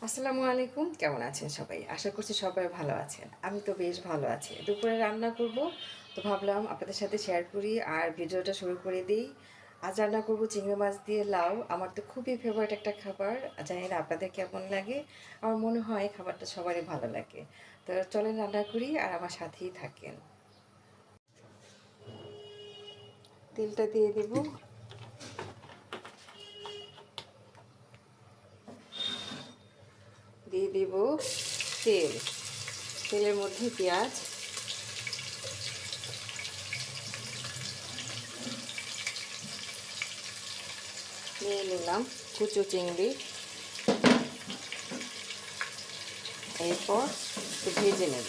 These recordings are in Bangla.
আসসালামু আলাইকুম, কেমন আছেন সবাই? আশা করছি সবাই ভালো আছেন। আমি তো বেশ ভালো আছি। দুপুরে রান্না করব, তো ভাবলাম আপনাদের সাথে শেয়ার করি আর ভিডিওটা শুরু করে দিই। আজ রান্না করব চিংড়ি মাছ দিয়ে লাউ। আমার তো খুবই ফেভারিট একটা খাবার। জানি না আপনাদের কেমন লাগে। আমার মনে হয় খাবারটা সবারই ভালো লাগে। তো চলেন রান্না করি আর আমার সাথেই থাকেন। তেলটা দিয়ে দেব। দিয়ে দেব তেল। তেলের মধ্যে পেঁয়াজ, নিয়ে নিলাম কুচো চিংড়ি। এরপর একটু ভেজে নেব।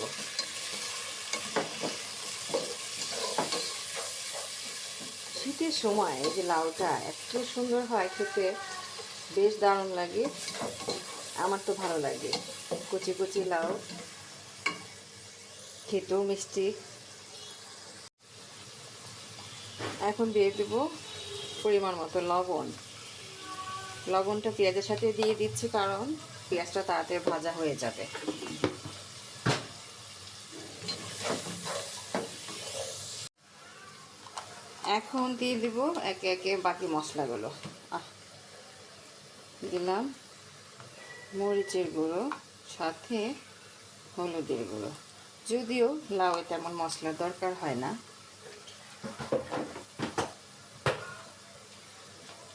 শীতের সময় এই যে লাউটা এত সুন্দর হয় খেতে, বেশ দারুণ লাগে। আমার তো ভালো লাগে। কচি কচি লাউ, খেতেও মিষ্টি। এখন দিয়ে দেব পরিমাণ মতো লবণ। লবণটা পেঁয়াজের সাথে দিয়ে দিচ্ছি কারণ পেঁয়াজটা তাড়াতাড়ি ভাজা হয়ে যাবে। এখন দিয়ে দেব একে একে বাকি মশলাগুলো। দিলাম মরিচের গুঁড়ো, সাথে হলুদের গুঁড়ো। যদিও লাউয়ে তেমন মশলার দরকার হয় না।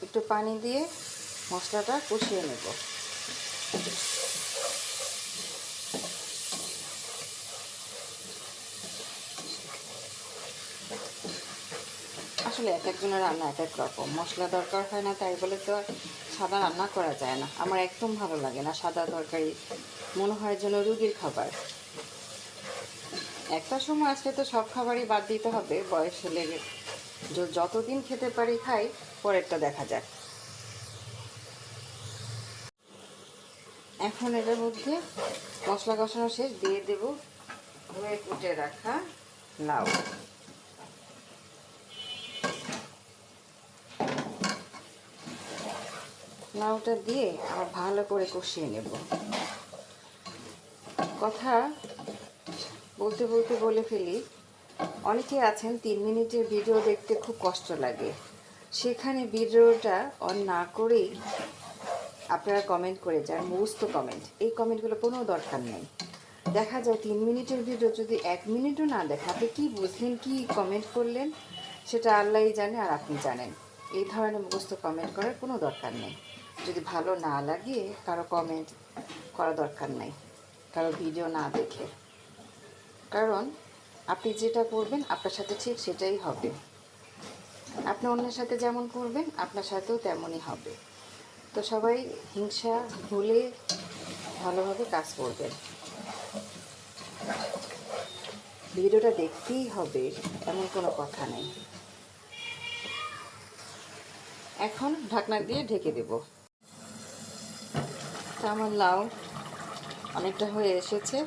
একটু পানি দিয়ে মশলাটা কষিয়ে নেব। আসলে এক একজনের রান্না এক এক রকম, মশলা দরকার হয় না তাই বলে তো আর সাদা রান্না করা যায় না। আমার একদম ভালো লাগে না সাদা তরকারি, মনে হয় যেন রুগীর খাবার। একটা সময় আসলে তো সব খাবারই বাদ দিতে হবে, বয়স হলে যতদিন খেতে পারি খাই, পরেরটা দেখা যাক। এখন এটার মধ্যে মশলা কষানো শেষ, দিয়ে দেব ধুয়ে কুটে রাখা লাউ। লাউটা দিয়ে আবার ভালো করে কষিয়ে নেব। কথা বলতে বলতে বলে ফেলি, অনেকে আছেন 3 মিনিটের ভিডিও দেখতে খুব কষ্ট লাগে, সেখানে ভিডিওটা অন না করেই আপনারা কমেন্ট করে যান, মুখস্থ কমেন্ট। এই কমেন্টগুলো কোনো দরকার নেই। দেখা যায় 3 মিনিটের ভিডিও যদি 1 মিনিটও না দেখে, আপনি কী বুঝলেন, কী কমেন্ট করলেন, সেটা আল্লাহই জানে আর আপনি জানেন। এই ধরনের মুখস্থ কমেন্ট করার কোনো দরকার নেই। যদি ভালো না লাগে কারো কমেন্ট করা দরকার নেই, কারো ভিডিও না দেখে। কারণ আপনি যেটা করবেন আপনার সাথে ঠিক সেটাই হবে। আপনি অন্যের সাথে যেমন করবেন আপনার সাথেও তেমনই হবে। তো সবাই হিংসা ভুলে ভালোভাবে কাজ করবেন। ভিডিওটা দেখতেই হবে এমন কোনো কথা নেই। এখন ঢাকনা দিয়ে ঢেকে দেব। তা আমার লাউ অনেকটা হয়ে এসেছে।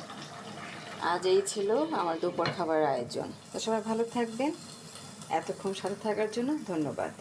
আজ এই ছিল আমার দুপুর খাবার আয়োজন। তো সবাই ভালো থাকবেন। এতক্ষণ সাথে থাকার জন্য ধন্যবাদ।